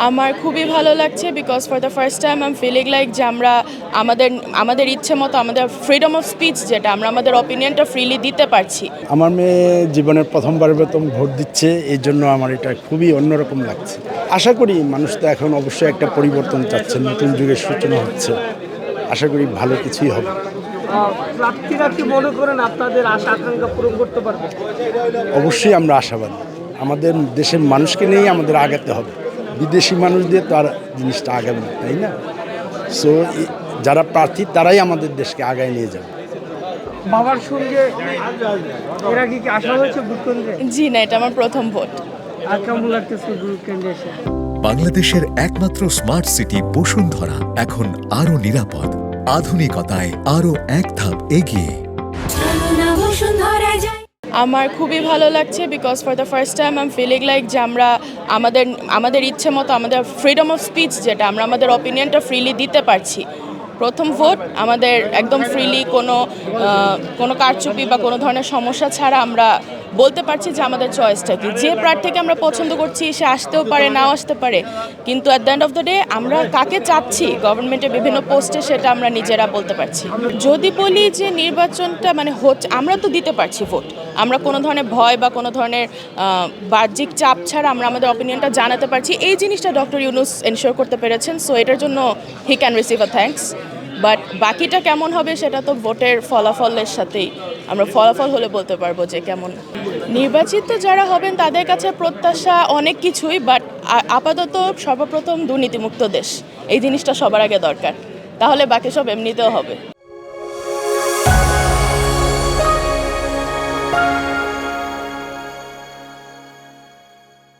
আমার খুবই ভালো লাগছে because for the first time I am feeling like যে আমরা আমাদের আমাদের ইচ্ছে মতো আমাদের ফ্রিডম অফ স্পিচ যেটা আমরা আমাদের অপিনিয়নটা ফ্রিলি দিতে পারছি। আমার মেয়ে জীবনের প্রথমবারের মতন ভোট দিচ্ছে, এই জন্য আমার এটা খুবই অন্যরকম লাগছে। আশা করি মানুষ তো এখন অবশ্যই একটা পরিবর্তন চাচ্ছে, নতুন যুগের সূচনা হচ্ছে। আশা করি ভালো কিছুই হবে। প্রার্থীরা কি মনে করেন আপনাদের আশা আকাঙ্ক্ষা পূরণ করতে পারবে? অবশ্যই আমরা আশাবাদী। আমাদের দেশের মানুষকে নিয়েই আমাদের আগাতে হবে, বিদেশি মানুষ দিয়ে তো আর জিনিসটা আগাবে না, তাই না? সো যারা প্রার্থী তারাই আমাদের দেশকে আগায় নিয়ে যাবে। বাবার সঙ্গে এর আগে কি আসা হয়েছে ভোট কেন্দ্রে? জি না, এটা আমার প্রথম ভোট। আর কেমন লাগতেছে ভোট কেন্দ্রে এসে? বাংলাদেশের একমাত্র স্মার্ট সিটি বসুন্ধরা এখন আরো নিরাপদ, আধুনিকতায় আরো এক ধাপ এগিয়ে। আমার খুবই ভালো লাগছে because for the first time I am feeling like যে আমরা আমাদের ইচ্ছে মতো আমাদের ফ্রিডম অফ স্পিচ যেটা আমরা আমাদের অপিনিয়নটা ফ্রিলি দিতে পারছি। প্রথম ভোট আমাদের একদম ফ্রিলি কোনো কারচুপি বা কোনো ধরনের সমস্যা ছাড়া আমরা বলতে পারছি যে আমাদের চয়েসটা কি। যে প্রার্থীকে আমরা পছন্দ করছি সে আসতেও পারে, নাও আসতে পারে, কিন্তু at the end of the day আমরা কাকে চাচ্ছি গভর্নমেন্টের বিভিন্ন পোস্টে সেটা আমরা নিজেরা বলতে পারছি। যদি বলি যে নির্বাচনটা মানে হচ্ছে, আমরা তো দিতে পারছি ভোট, আমরা কোনো ধরনের ভয় বা কোনো ধরনের বাহ্যিক চাপ ছাড়া আমরা আমাদের অপিনিয়নটা জানাতে পারছি। এই জিনিসটা ডক্টর ইউনূস এনশিওর করতে পেরেছেন, সো এটার জন্য he can receive a thanks. But বাকিটা কেমন হবে সেটা তো ভোটের ফলাফলের সাথেই আমরা ফলাফল হলে বলতে পারবো যে কেমন। নির্বাচিত যারা হবেন তাদের কাছে প্রত্যাশা অনেক কিছুই, বাট আপাতত সর্বপ্রথম দুর্নীতিমুক্ত দেশ, এই জিনিসটা সবার আগে দরকার, তাহলে বাকি সব এমনিতেও হবে।